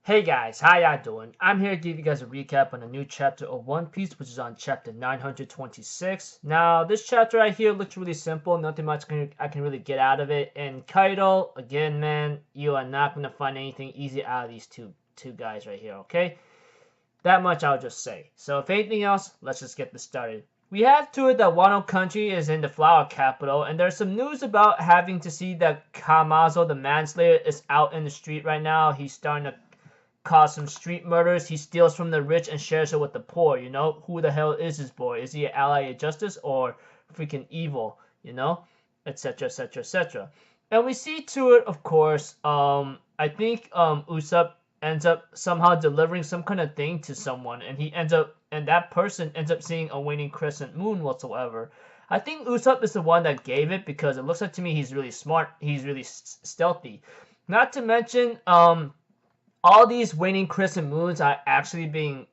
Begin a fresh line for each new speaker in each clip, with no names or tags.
Hey guys, how y'all doing? I'm here to give you guys a recap on a new chapter of One Piece, which is on chapter 926. Now, this chapter right here looks really simple, nothing much I can really get out of it. And Kaido, again, man, you are not going to find anything easy out of these two guys right here, okay? That much I'll just say. So if anything else, let's just get this started. We have to it that Wano Country is in the flower capital, and there's some news about having to see that Kamazo, the manslayer, is out in the street right now. He's starting to cause some street murders. He steals from the rich and shares it with the poor. You know, who the hell is this boy? Is he an ally of justice or freaking evil? You know, etc., etc., etc. And we see to it, of course. I think Usopp ends up somehow delivering some kind of thing to someone, and that person ends up seeing a waning crescent moon whatsoever. I think Usopp is the one that gave it because it looks like to me he's really smart. He's really stealthy. Not to mention, all these waning crescent moons are actually being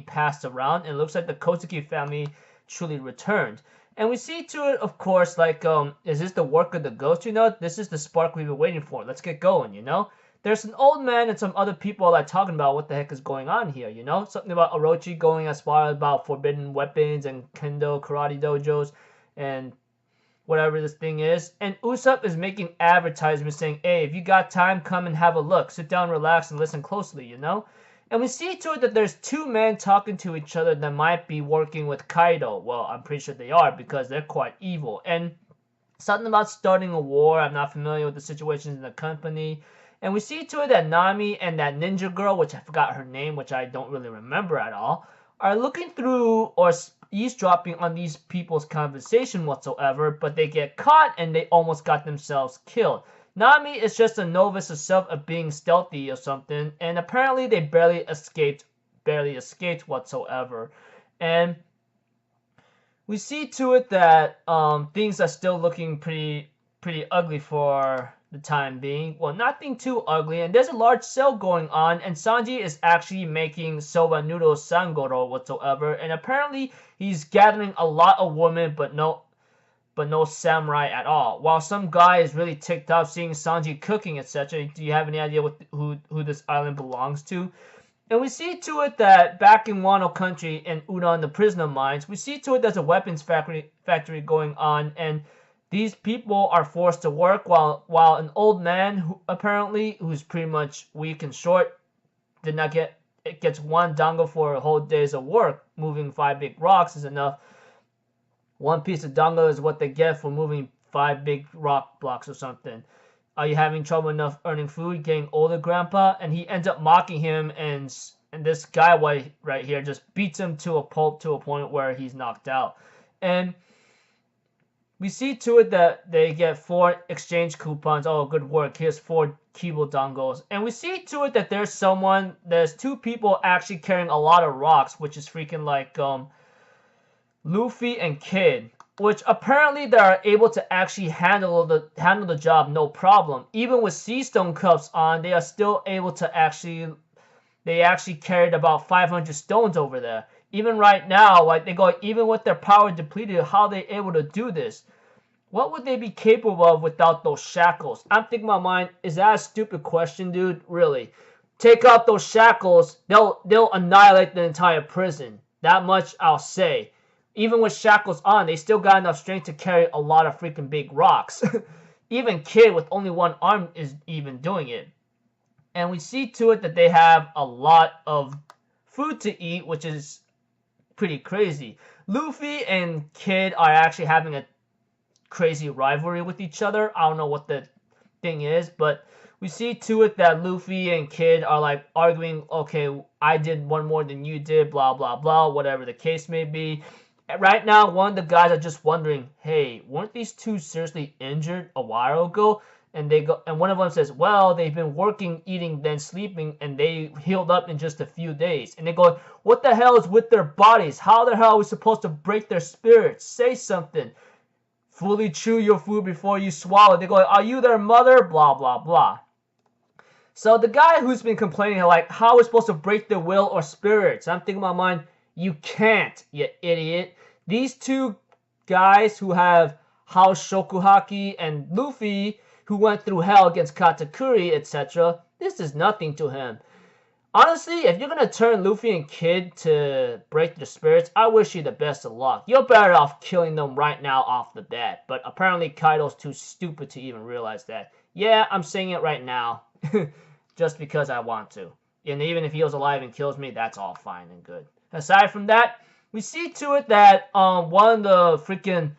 passed around. It looks like the Kozuki family truly returned. And we see to it, of course, like, is this the work of the ghost? You know, this is the spark we've been waiting for. Let's get going, you know? There's an old man and some other people like talking about what the heck is going on here, you know? Something about Orochi going as far about forbidden weapons and kendo karate dojos and whatever this thing is. And Usopp is making advertisements saying, hey, if you got time, come and have a look. Sit down, relax, and listen closely, you know? And we see to it that there's two men talking to each other that might be working with Kaido. Well, I'm pretty sure they are because they're quite evil. And something about starting a war. I'm not familiar with the situations in the company. And we see to it that Nami and that ninja girl, which I forgot her name, which I don't really remember at all, are looking through or eavesdropping on these people's conversation whatsoever, but they get caught and they almost got themselves killed. Nami is just a novice herself of being stealthy or something, and apparently they barely escaped whatsoever. And we see to it that things are still looking pretty ugly for the time being. Well, nothing too ugly, and there's a large sale going on, and Sanji is actually making soba noodle sangoro whatsoever, and apparently he's gathering a lot of women, but no samurai at all. While some guy is really ticked off seeing Sanji cooking, etc. Do you have any idea who this island belongs to? And we see to it that back in Wano Country and Udon, the prisoner mines, we see to it there's a weapons factory going on, and these people are forced to work while an old man who's pretty much weak and short gets one dango for a whole day's of work. Moving 5 big rocks is enough. One piece of dango is what they get for moving 5 big rock blocks or something. Are you having trouble enough earning food, getting older, Grandpa? And he ends up mocking him, and this guy right here just beats him to a pulp to a point where he's knocked out. And we see to it that they get 4 exchange coupons. Oh, good work. Here's 4 Kibo dongos. And we see to it that there's 2 people actually carrying a lot of rocks, which is freaking like Luffy and Kid, which apparently they are able to actually handle the job no problem. Even with sea stone cups on, they are still able to they actually carried about 500 stones over there. Even right now, like they go, even with their power depleted, how are they able to do this? What would they be capable of without those shackles? I'm thinking in my mind, is that a stupid question, dude? Really? Take out those shackles, they'll annihilate the entire prison. That much I'll say. Even with shackles on, they still got enough strength to carry a lot of freaking big rocks. Even Kid with only 1 arm is even doing it. And we see to it that they have a lot of food to eat, which is pretty crazy. Luffy and Kid are actually having a crazy rivalry with each other. I don't know what the thing is, but we see to it that Luffy and Kid are like arguing, okay, I did 1 more than you did, blah blah blah, whatever the case may be. And right now, one of the guys are just wondering, hey, weren't these 2 seriously injured a while ago? And one of them says, well, they've been working, eating, then sleeping, and they healed up in just a few days. And they go, what the hell is with their bodies? How the hell are we supposed to break their spirits? Say something. Fully chew your food before you swallow. They go, are you their mother? Blah, blah, blah. So the guy who's been complaining, like, how are we supposed to break their will or spirits? I'm thinking in my mind, you can't, you idiot. These 2 guys who have House Shokuhaki and Luffy, who went through hell against Katakuri, etc., This is nothing to him. Honestly, if you're gonna turn Luffy and Kid to break the spirits, I wish you the best of luck. You're better off killing them right now off the bat. But apparently Kaido's too stupid to even realize that. Yeah, I'm saying it right now. Just because I want to. And even if he was alive and kills me, that's all fine and good. Aside from that, we see to it that one of the freaking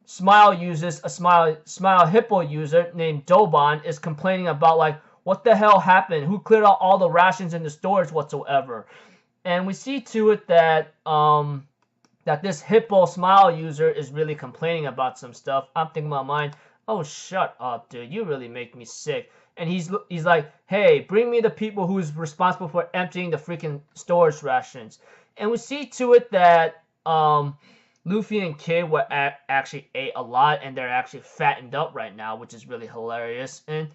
Smile users, a Smile Hippo user named Dobon, is complaining about, like, what the hell happened? Who cleared out all the rations in the stores whatsoever? And we see to it that that this Hippo Smile user is really complaining about some stuff. I'm thinking about mine. Oh, shut up, dude. You really make me sick. And he's like, hey, bring me the people who's responsible for emptying the freaking storage rations. And we see to it that Luffy and Kid were actually ate a lot, and they're actually fattened up right now, which is really hilarious. And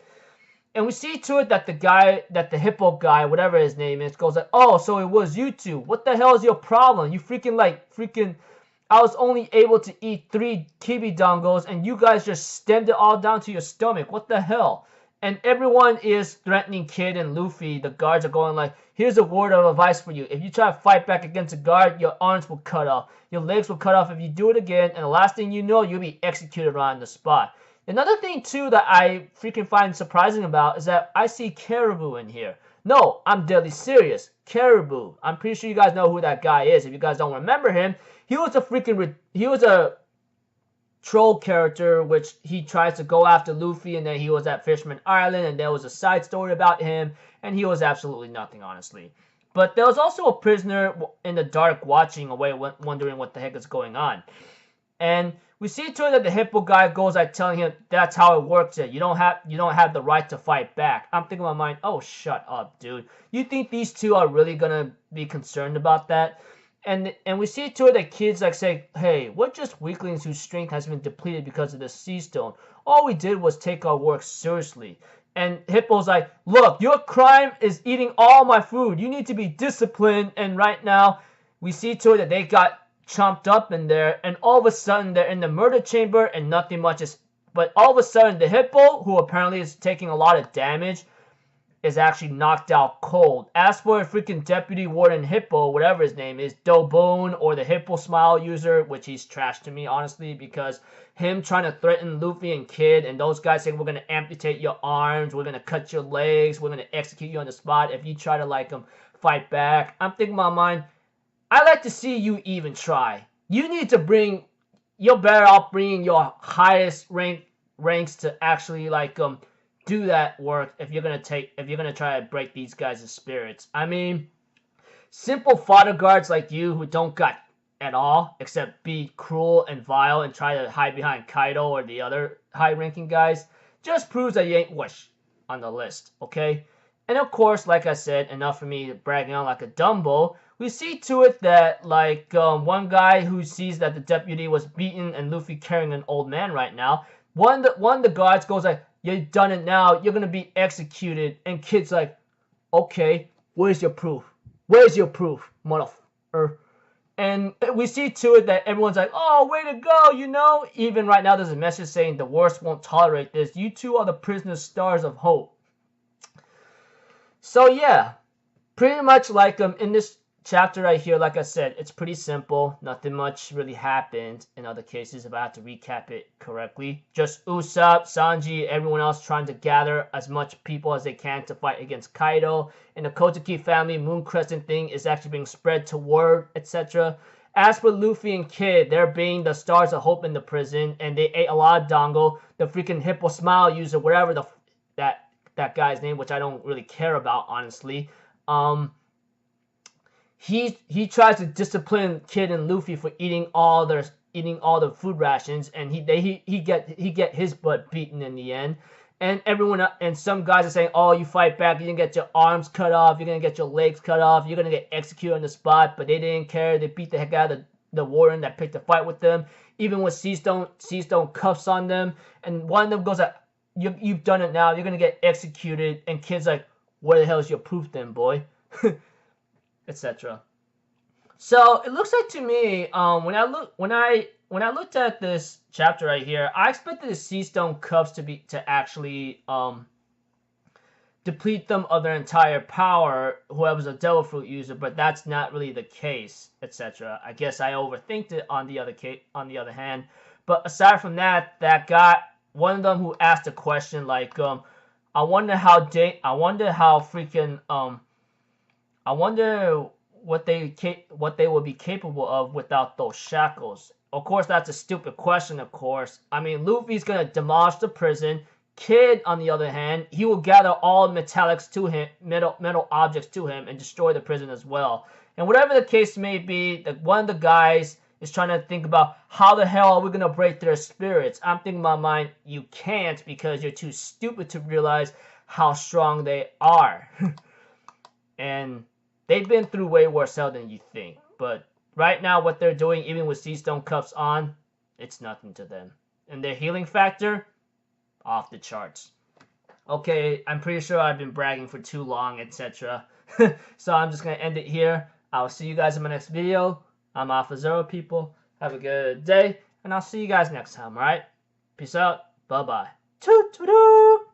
we see to it that the Hippo guy, whatever his name is, goes like, oh, so it was you two. What the hell is your problem? You I was only able to eat 3 kibi dongos, and you guys just stemmed it all down to your stomach. What the hell? And everyone is threatening Kid and Luffy. The guards are going like, here's a word of advice for you. If you try to fight back against a guard, your arms will cut off. Your legs will cut off if you do it again, and the last thing you know, you'll be executed on the spot. Another thing, too, that I freaking find surprising about is that I see Caribou in here. No, I'm deadly serious. Caribou. I'm pretty sure you guys know who that guy is. If you guys don't remember him, he was a troll character, which he tries to go after Luffy, and then he was at Fisherman Island, and there was a side story about him, and he was absolutely nothing, honestly. But there was also a prisoner in the dark watching away, wondering what the heck is going on. And we see to it that the Hippo guy goes like telling him that's how it works. You don't have the right to fight back. I'm thinking in my mind, oh, shut up, dude. You think these two are really gonna be concerned about that? And we see to it that Kids like say, hey, we're just weaklings whose strength has been depleted because of the sea stone. All we did was take our work seriously. And Hippo's like, look, your crime is eating all my food. You need to be disciplined. And right now, we see to it that they got chomped up in there, and all of a sudden they're in the murder chamber and nothing much is, but all of a sudden the Hippo, who apparently is taking a lot of damage, is actually knocked out cold. As for a freaking Deputy Warden Hippo, whatever his name is, Dobone, or the Hippo Smile user, which he's trash to me, honestly, because him trying to threaten Luffy and Kid, and those guys saying, we're going to amputate your arms, we're going to cut your legs, we're going to execute you on the spot if you try to, like, fight back. I'm thinking in my mind, I like to see you even try. You need to you're better off bringing your highest ranks to actually, like, do that work if you're gonna try to break these guys' spirits. I mean, simple fodder guards like you who don't got at all except be cruel and vile and try to hide behind Kaido or the other high-ranking guys just proves that you ain't wish on the list, okay? And of course, like I said, enough for me bragging on like a Dumbo. We see to it that, like, one guy who sees that the deputy was beaten and Luffy carrying an old man right now, one of the guards goes like, you've done it now, you're gonna be executed. And Kid's like, okay, where's your proof? Where's your proof, motherfucker? And we see to it that everyone's like, oh, way to go, you know? Even right now there's a message saying the worst won't tolerate this. You two are the prisoner's stars of hope. So yeah, pretty much like in this chapter right here, like I said, it's pretty simple. Nothing much really happened in other cases if I have to recap it correctly. Just Usopp, Sanji, everyone else trying to gather as much people as they can to fight against Kaido. And the Kotoki family Moon Crescent thing is actually being spread to word, etc. As for Luffy and Kid, they're being the stars of hope in the prison, and they ate a lot of Dango. The freaking Hippo Smile user, whatever that guy's name, which I don't really care about, honestly. He tries to discipline Kid and Luffy for eating all the food rations, and he get his butt beaten in the end. And some guys are saying, oh, you fight back, you're gonna get your arms cut off, you're gonna get your legs cut off, you're gonna get executed on the spot. But they didn't care. They beat the heck out of the warden that picked a fight with them, even with sea stone cuffs on them. And one of them goes like, you've done it now, you're gonna get executed. And Kid's like, where the hell is your proof then, boy? Etc. So it looks like to me, when I looked at this chapter right here, I expected the sea stone cuffs to actually deplete them of their entire power, whoever's a devil fruit user, but that's not really the case, etc. I guess I overthinked it on the other hand. But aside from that, that guy, one of them who asked a question like, I wonder what they would be capable of without those shackles. Of course, that's a stupid question, of course. I mean, Luffy's gonna demolish the prison. Kid, on the other hand, he will gather all metallics to him, metal objects to him, and destroy the prison as well. And whatever the case may be, one of the guys is trying to think about how the hell are we gonna break their spirits. I'm thinking in my mind, you can't, because you're too stupid to realize how strong they are. And they've been through way worse hell than you think. But right now, what they're doing, even with Sea Stone cups on, it's nothing to them. And their healing factor, off the charts. Okay, I'm pretty sure I've been bragging for too long, etc. So I'm just going to end it here. I'll see you guys in my next video. I'm Alpha Zero, people. Have a good day, and I'll see you guys next time, alright? Peace out. Bye-bye. Toot-toot-toot.